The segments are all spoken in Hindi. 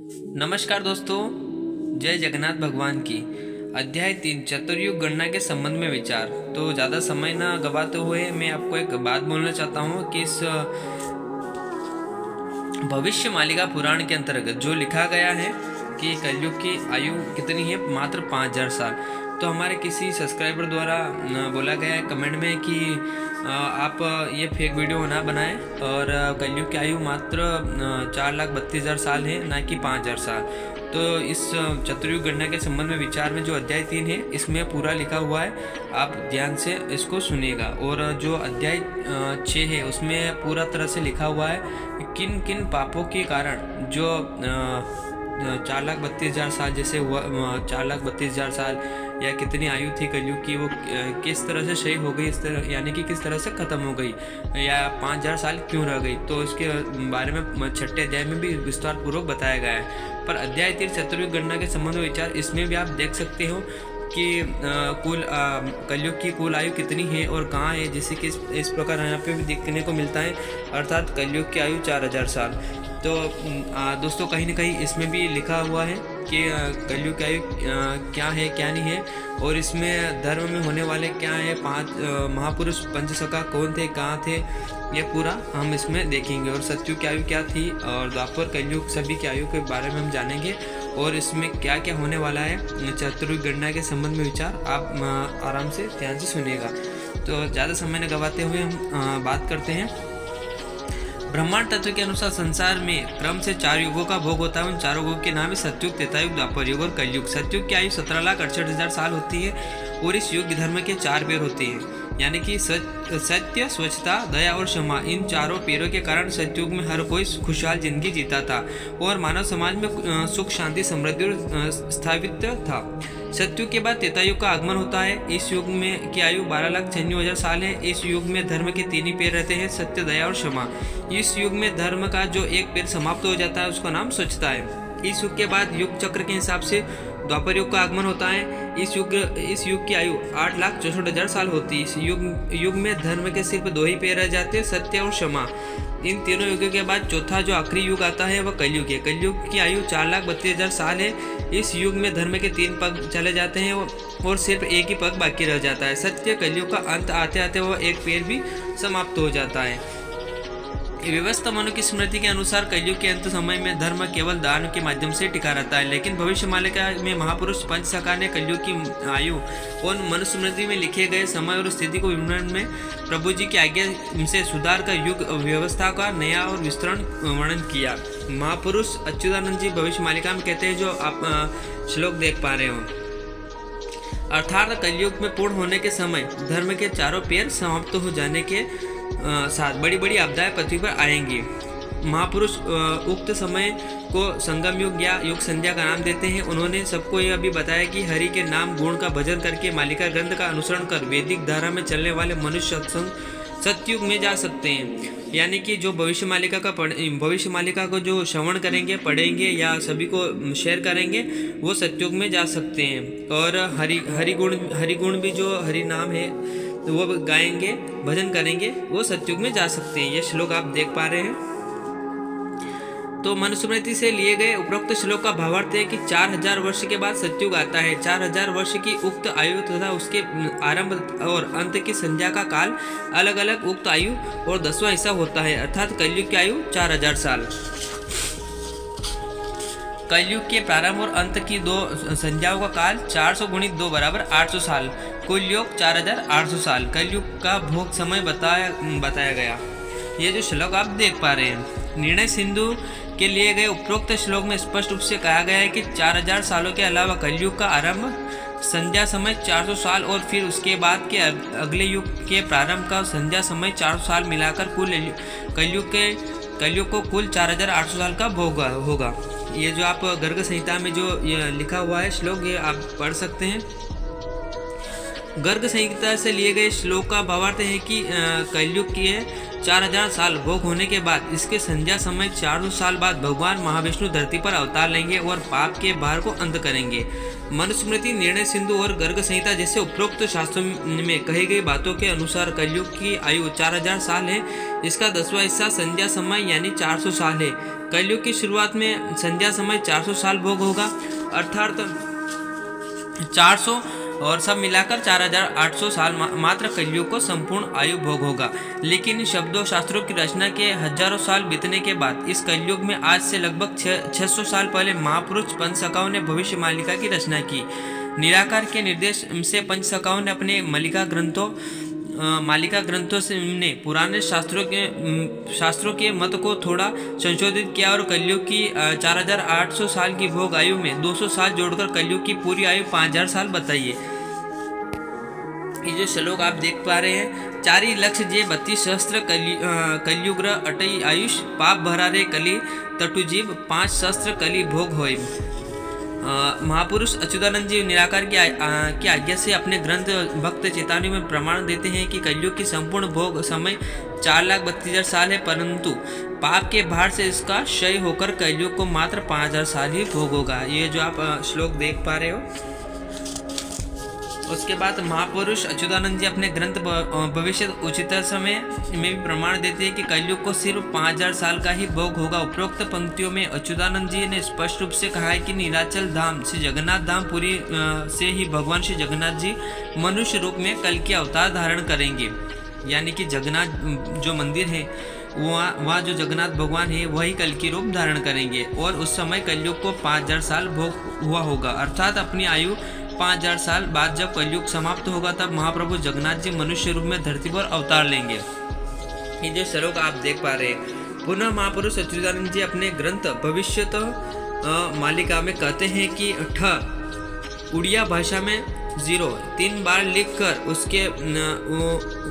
नमस्कार दोस्तों, जय जगन्नाथ भगवान की। अध्याय 3 चतुर्युग गणना के संबंध में विचार। तो ज़्यादा समय ना गवाते हुए मैं आपको एक बात बोलना चाहता हूँ कि इस भविष्य मालिका पुराण के अंतर्गत जो लिखा गया है कि कलयुग की आयु कितनी है, मात्र 5000 साल। तो हमारे किसी सब्सक्राइबर द्वारा बोला गया है कमेंट में कि आप ये फेक वीडियो ना बनाएं और कलयुग की आयु मात्र 4,32,000 साल है, ना कि 5000 साल। तो इस चतुर्युग गणना के संबंध में विचार में जो अध्याय 3 है इसमें पूरा लिखा हुआ है, आप ध्यान से इसको सुनिएगा। और जो अध्याय 6 है उसमें पूरा तरह से लिखा हुआ है किन किन पापों के कारण जो 4,32,000 साल जैसे हुआ, 4,32,000 साल या कितनी आयु थी कलयुग की, वो किस तरह से क्षय हो गई, इस तरह यानी कि किस तरह से खत्म हो गई, या 5000 साल क्यों रह गई। तो इसके बारे में छठे अध्याय में भी विस्तार पूर्वक बताया गया है। पर अध्याय 3 चतुर्युग गणना के संबंध में विचार, इसमें भी आप देख सकते हो कि कलयुग की कुल आयु कितनी है और कहाँ है, जैसे कि इस प्रकार यहाँ पे भी देखने को मिलता है, अर्थात कलयुग की आयु 4000 साल। तो दोस्तों कहीं ना कहीं इसमें भी लिखा हुआ है कि कलयुग की आयु क्या है क्या नहीं है, और इसमें धर्म में होने वाले क्या है, 5 महापुरुष पंचसखा कौन थे, कहाँ थे, ये पूरा हम इसमें देखेंगे। और सतयुग की आयु क्या थी और द्वापर कलयुग सभी की आयु के बारे में हम जानेंगे, और इसमें क्या क्या होने वाला है चतुर्युग गणना के संबंध में विचार आप आराम से ध्यान से सुनिएगा। तो ज़्यादा समय न गवाते हुए हम बात करते हैं। ब्रह्मांड तत्व के अनुसार संसार में क्रम से 4 युगों का भोग होता है। उन 4 युगों के नाम है सतयुग, त्रेतायुग, द्वापर युग और कलयुग। सतयुग की आयु 17,68,000 साल होती है और इस युग धर्म के 4 पैर होते हैं, यानी कि सत्य, स्वच्छता, दया और क्षमा। इन चारों पैरों के कारण सतयुग में हर कोई खुशहाल जिंदगी जीता था और मानव समाज में सुख, शांति, समृद्धि और स्थापित्व था। सतयुग के बाद त्रेतायुग का आगमन होता है। इस युग में की आयु 12,96,000 साल है। इस युग में धर्म के 3 ही पैर रहते हैं, सत्य, दया और क्षमा। इस युग में धर्म का जो एक पैर समाप्त हो जाता है उसका नाम स्वच्छता है। इस युग के बाद युग चक्र के हिसाब से द्वापर युग का आगमन होता है। इस युग की आयु 8,64,000 साल होती है। इस युग में धर्म के सिर्फ 2 ही पैर रह जाते हैं, सत्य और क्षमा। इन तीनों युगों के बाद चौथा जो आखिरी युग आता है वह कलयुग है। कलयुग की आयु 4,32,000 साल है। इस युग में धर्म के 3 पग चले जाते हैं और सिर्फ एक ही पग बाकी रह जाता है, सत्य। कलयुग का अंत आते आते वह एक पैर भी समाप्त हो जाता है। व्यवस्था मनु की स्मृति के अनुसार कलयुग के अंत समय में धर्म केवल दान के माध्यम से टिका रहता है, लेकिन भविष्य मालिका में महापुरुष पंचसखा ने कलयुग की आयु और मनुस्मृति में लिखे गए समय और स्थिति को विवरण में प्रभु जी की आज्ञा से सुधार का युग व्यवस्था का नया और विस्तृत वर्णन किया। महापुरुष अच्युतानंद जी भविष्य मालिका में कहते हैं, जो आप श्लोक देख पा रहे हो, अर्थात कलयुग में पूर्ण होने के समय धर्म के 4 पैर समाप्त हो जाने के साथ बड़ी बड़ी आपदाएं पृथ्वी पर आएंगी। महापुरुष उक्त समय को संगम युग या युग संध्या का नाम देते हैं। उन्होंने सबको यह भी बताया कि हरि के नाम गुण का भजन करके मालिका ग्रंथ का अनुसरण कर वैदिक धारा में चलने वाले मनुष्य सतयुग में जा सकते हैं, यानी कि जो भविष्य मालिका को जो श्रवण करेंगे, पढ़ेंगे या सभी को शेयर करेंगे, वो सतयुग में जा सकते हैं। और हरिगुण भी जो हरि नाम है तो वो गाएंगे, भजन करेंगे, वो सतयुग में जा सकते हैं। ये श्लोक आप देख पा रहे हैं। तो मनुस्मृति से लिए गए उपरोक्त श्लोक का भावार्थ है कि 4000 वर्ष के बाद सतयुग आता है। 4000 वर्ष की उक्त आयु तथा उसके आरंभ और अंत की संध्या का काल अलग अलग उक्त आयु और 10वां हिस्सा होता है, अर्थात कलयुग की आयु 4000 साल। कलयुग के प्रारंभ और अंत की 2 संध्याओं का काल 400 गुणित 2 बराबर 800 साल, कुल योग 4800 साल कलयुग का भोग समय बताया गया। ये जो श्लोक आप देख पा रहे हैं, निर्णय सिंधु के लिए गए उपरोक्त श्लोक में स्पष्ट रूप से कहा गया है कि 4000 सालों के अलावा कलयुग का आरंभ संध्या समय 400 साल और फिर उसके बाद के अगले युग के प्रारंभ का संध्या समय 400 साल मिलाकर कुल कलयुग को कुल 4800 साल का भोग होगा। ये जो आप गर्ग संहिता में जो ये लिखा हुआ है श्लोक, ये आप पढ़ सकते हैं। गर्ग संहिता से लिए गए श्लोक का भावार्थ है कि कलयुग के 4000 साल भोग होने के बाद इसके संध्या समय 400 साल बाद भगवान महाविष्णु धरती पर अवतार लेंगे और पाप के भार को अंत करेंगे। मनुस्मृति, निर्णय सिंधु और गर्ग संहिता जैसे उपरोक्त शास्त्रों में कही गई बातों के अनुसार कलयुग की आयु 4000 साल है। इसका 10वां हिस्सा संध्या समय यानी 400 साल है। कलयुग की शुरुआत में संध्या समय 400 साल भोग होगा, अर्थात 400 और सब मिलाकर 4800 साल मात्र कलयुग को संपूर्ण आयु भोग होगा। लेकिन शब्दों शास्त्रों की रचना के हजारों साल बीतने के बाद इस कलयुग में आज से लगभग 600 साल पहले महापुरुष पंचसखाओं ने भविष्य मालिका की रचना की। निराकार के निर्देश से पंचसखाओं ने अपने मालिका ग्रंथों से ने पुराने शास्त्रों के मत को थोड़ा संशोधित किया और कलयुग की 4800 साल की भोग आयु में 200 साल जोड़कर कलयुग की पूरी आयु 5000 साल बताइए। ये जो श्लोक आप देख पा रहे हैं, 4 लक्ष्य जे 32 सहस्त्र कलयुग अटई आयुष पाप भरा रे कली तटुजीव 5 सहस्त्र कली भोग होय। महापुरुष अच्युतानंद जी निराकार की आज्ञा से अपने ग्रंथ भक्त चेतावनी में प्रमाण देते हैं कि कलयुग की संपूर्ण भोग समय 4,32,000 साल है, परंतु पाप के भार से इसका क्षय होकर कलयुग को मात्र 5,000 साल ही भोग होगा। ये जो आप श्लोक देख पा रहे हो। उसके बाद महापुरुष अच्युतानंद जी अपने ग्रंथ भविष्य उचित समय में भी प्रमाण देते हैं कि कलयुग को सिर्फ 5000 साल का ही भोग होगा। उपरोक्त पंक्तियों में अच्युतानंद जी ने स्पष्ट रूप से कहा है कि नीलाचल धाम श्री जगन्नाथ धाम पुरी से ही भगवान श्री जगन्नाथ जी मनुष्य रूप में कल के अवतार धारण करेंगे। यानी कि जगन्नाथ जो मंदिर है वहाँ जो जगन्नाथ भगवान है वही कल की रूप धारण करेंगे और उस समय कलयुग को 5000 साल भोग हुआ होगा। अर्थात अपनी आयु 5000 साल बाद जब कलयुग समाप्त होगा तब महाप्रभु जगन्नाथ जी मनुष्य रूप में धरती पर अवतार लेंगे। ये जो श्लोक आप देख पा रहे हैं। पुनः महापुरुष अच्युतानंद जी अपने ग्रंथ भविष्य मालिका में कहते हैं कि उड़िया भाषा में 0 3 बार लिखकर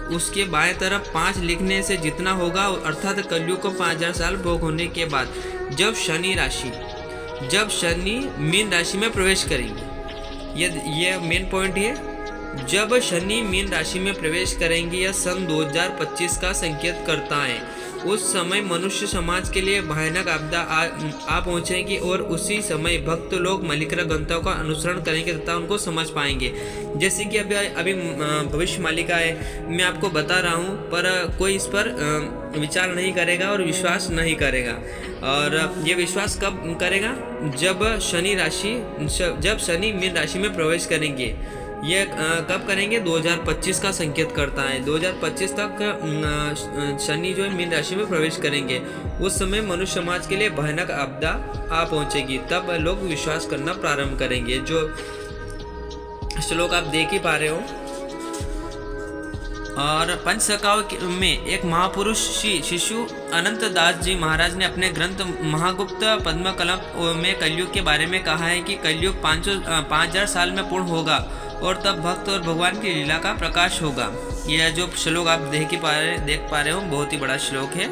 उसके बाएं तरफ 5 लिखने से जितना होगा, अर्थात कलयुग को 5000 साल भोग होने के बाद जब शनि मीन राशि में प्रवेश करेंगे, ये मेन पॉइंट है। जब शनि मीन राशि में प्रवेश करेंगे यह सन 2025 का संकेत करता है। उस समय मनुष्य समाज के लिए भयानक आपदा आ पहुंचेगी और उसी समय भक्त लोग मलिका ग्रंथों का अनुसरण करेंगे तथा उनको समझ पाएंगे। जैसे कि अभी भविष्य मालिका है, मैं आपको बता रहा हूँ, पर कोई इस पर विचार नहीं करेगा और विश्वास नहीं करेगा। और ये विश्वास कब करेगा? जब शनि मीन राशि में प्रवेश करेंगे। ये कब करेंगे? 2025 का संकेत करता है। 2025 तक शनि जो है मीन राशि में प्रवेश करेंगे। उस समय मनुष्य समाज के लिए भयानक आपदा आ पहुंचेगी, तब लोग विश्वास करना प्रारंभ करेंगे। जो श्लोक आप देख ही पा रहे हो। और पंचसखाओं में एक महापुरुष श्री शिशु अनंत दास जी महाराज ने अपने ग्रंथ महागुप्त पद्मकलम में कलयुग के बारे में कहा है कि कलयुग 5000 साल में पूर्ण होगा और तब भक्त और भगवान की लीला का प्रकाश होगा। यह जो श्लोक आप देख पा रहे हो बहुत ही बड़ा श्लोक है।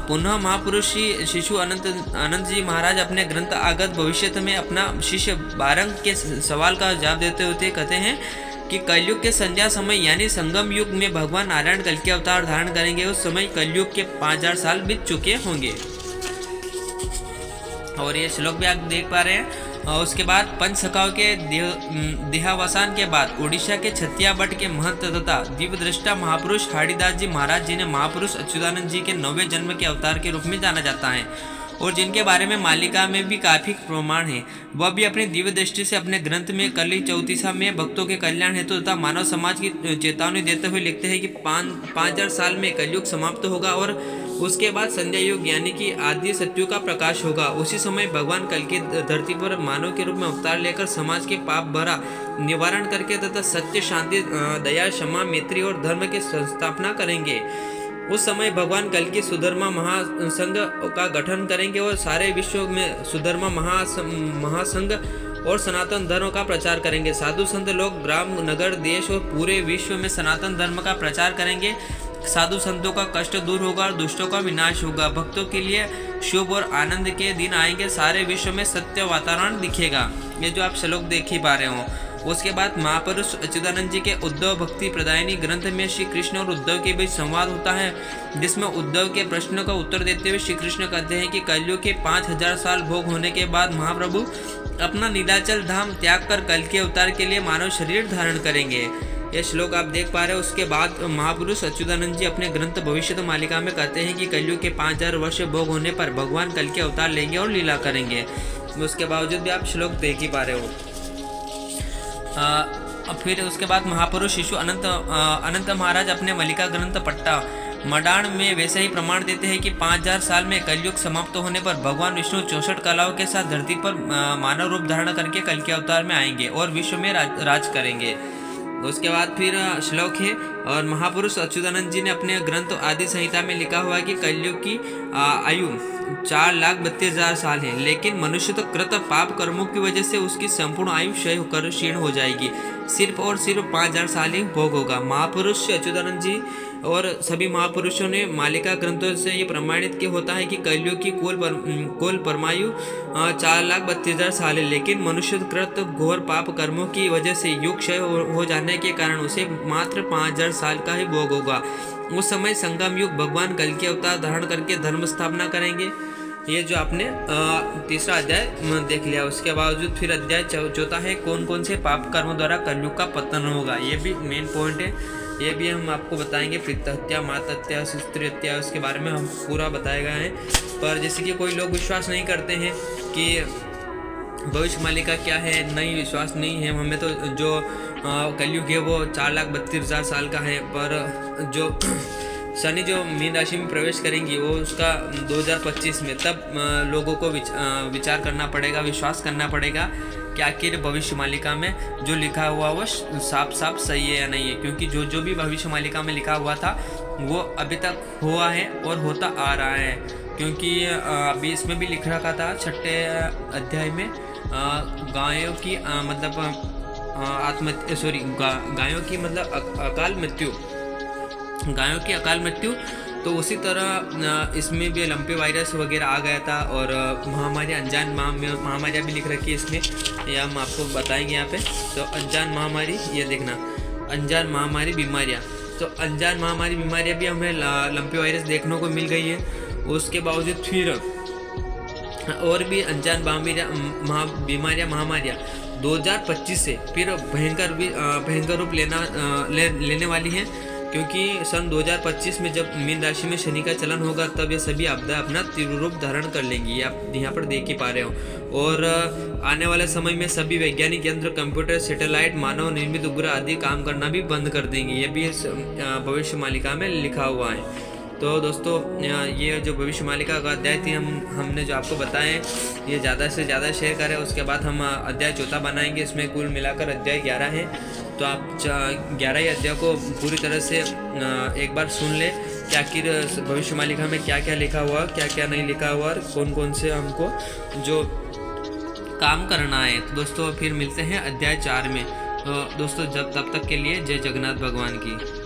पुनः महापुरुष श्री शिशु अनंत जी महाराज अपने ग्रंथ आगत भविष्य में अपना शिष्य बारंग के सवाल का जवाब देते हुए कहते हैं कि कलयुग के संध्या समय यानी संगम युग में भगवान नारायण कल के अवतार धारण करेंगे। उस समय कलयुग के 5000 साल बीत चुके होंगे। और ये श्लोक भी आप देख पा रहे हैं। और उसके बाद पंचसखाओं के देहावसान के बाद उड़ीसा के छत्तिया बट के महंत तथा दिव्यदृष्टा महापुरुष हाड़ीदास जी महाराज जी ने महापुरुष अच्युतानंद जी के 9वें जन्म के अवतार के रूप में जाना जाता है और जिनके बारे में मालिका में भी काफी प्रमाण है। वह भी अपनी दिव्य दृष्टि से अपने ग्रंथ में कली चौतीसा में भक्तों के कल्याण हेतु तथा मानव समाज की चेतावनी देते हुए लिखते हैं कि 5000 साल में कलयुग समाप्त होगा और उसके बाद संध्या युग यानी कि आदि सत्युग का प्रकाश होगा। उसी समय भगवान कल की धरती पर मानव के रूप में अवतार लेकर समाज के पाप भरा निवारण करके तथा सत्य, शांति, दया, क्षमा, मैत्री और धर्म की संस्थापना करेंगे। उस समय भगवान कल की सुधर्मा महासंघ का गठन करेंगे और सारे विश्व में सुधर्मा महासंघ और सनातन धर्म का प्रचार करेंगे। साधु संत लोग ग्राम, नगर, देश और पूरे विश्व में सनातन धर्म का प्रचार करेंगे। साधु संतों का कष्ट दूर होगा और दुष्टों का विनाश होगा। भक्तों के लिए शुभ और आनंद के दिन आएंगे। सारे विश्व में सत्य वातावरण दिखेगा। ये जो आप श्लोक देख ही पा रहे हो। उसके बाद महापुरुष अच्युतानंद जी के उद्धव भक्ति प्रदायिनी ग्रंथ में श्री कृष्ण और उद्धव के बीच संवाद होता है, जिसमें उद्धव के प्रश्नों का उत्तर देते हुए श्री कृष्ण कहते हैं कि कलयुग के 5000 साल भोग होने के बाद महाप्रभु अपना नीलाचल धाम त्याग कर कल के अवतार के लिए मानव शरीर धारण करेंगे। यह श्लोक आप देख पा रहे हो। उसके बाद महापुरुष अच्युतानंद जी अपने ग्रंथ भविष्य मालिका में कहते हैं कि कलयुग के 5000 वर्ष भोग होने पर भगवान कल के अवतार लेंगे और लीला करेंगे। उसके बावजूद भी आप श्लोक देख ही पा रहे हो। फिर उसके बाद महापुरुष शिशु अनंत महाराज अपने मलिका ग्रंथ पट्टा मडाण में वैसे ही प्रमाण देते हैं कि 5000 साल में कलयुग समाप्त होने पर भगवान विष्णु 64 कलाओं के साथ धरती पर मानव रूप धारण करके कल के अवतार में आएंगे और विश्व में राज करेंगे। उसके बाद फिर श्लोक है, और महापुरुष अच्युतानंद जी ने अपने ग्रंथ आदि संहिता में लिखा हुआ है कि कलयुग की आयु 4,32,000 साल है, लेकिन मनुष्य तो कृत पाप कर्मों की वजह से उसकी संपूर्ण आयु क्षय होकर क्षीण हो जाएगी। सिर्फ और सिर्फ 5000 साल ही भोग होगा। महापुरुष अच्युतानंद जी और सभी महापुरुषों ने मालिका ग्रंथों से ये प्रमाणित किया होता है कि कलयुग की कुल परमायु 4,32,000 साल है, लेकिन मनुष्य कृत घोर पाप कर्मों की वजह से युग क्षय हो जाने के कारण उसे मात्र 5000 साल का ही भोग होगा। उस समय संगम युग भगवान कल के अवतार धारण करके धर्म स्थापना करेंगे। ये जो आपने तीसरा अध्याय देख लिया। उसके बावजूद फिर अध्याय चौथा है, कौन कौन से पाप कर्मों द्वारा कलयुग का पतन होगा। ये भी मेन पॉइंट है, ये भी हम आपको बताएंगे। पितृ हत्या, माता हत्या, स्त्री हत्या, उसके बारे में हम पूरा बताए गए हैं। पर जैसे कि कोई लोग विश्वास नहीं करते हैं कि भविष्य मालिका क्या है, नहीं विश्वास नहीं है हमें, तो जो कलयुग है वो 4,32,000 साल का है। पर जो शनि जो मीन राशि में प्रवेश करेंगी वो उसका 2025 में, तब लोगों को विचार करना पड़ेगा, विश्वास करना पड़ेगा कि आखिर भविष्य मालिका में जो लिखा हुआ वो साफ साफ सही है या नहीं है। क्योंकि जो भी भविष्य मालिका में लिखा हुआ था वो अभी तक हुआ है और होता आ रहा है। क्योंकि अभी इसमें भी लिख रखा था 6ठे अध्याय में गायों की मतलब गायों की मतलब अकाल मृत्यु, गायों की अकाल मृत्यु। तो उसी तरह इसमें भी लंपी वायरस वगैरह आ गया था, और महामारी, अनजान महामारियाँ भी लिख रखी है इसमें, ये हम आपको बताएंगे यहाँ पे। तो अनजान महामारी, ये देखना, अनजान महामारी बीमारियाँ, तो अनजान महामारी बीमारियाँ भी हमें लंपी वायरस देखने को मिल गई है। उसके बावजूद फिर और भी अनजान बीमारियाँ महामारियाँ 2025 से फिर भयंकर रूप लेने वाली हैं। क्योंकि सन 2025 में जब मीन राशि में शनि का चलन होगा तब ये सभी आपदा अपना तीव्र रूप धारण कर लेंगी। आप यहाँ पर देख ही पा रहे हो। और आने वाले समय में सभी वैज्ञानिक यंत्र, कंप्यूटर, सैटेलाइट, मानव निर्मित उपग्रह आदि काम करना भी बंद कर देंगे। ये भी भविष्य मालिका में लिखा हुआ है। तो दोस्तों ये जो भविष्य मालिका का अध्याय थी हमने जो आपको बताएं, ये ज़्यादा से ज़्यादा शेयर करें। उसके बाद हम अध्याय चौथा बनाएंगे। इसमें कुल मिलाकर अध्याय 11 है। तो आप 11 ही अध्याय को पूरी तरह से एक बार सुन ले कि आखिर भविष्य मालिका में क्या क्या लिखा हुआ, क्या क्या नहीं लिखा हुआ, और कौन कौन से हमको जो काम करना है। तो दोस्तों फिर मिलते हैं अध्याय 4 में। तो दोस्तों तब तक के लिए जय जगन्नाथ भगवान की।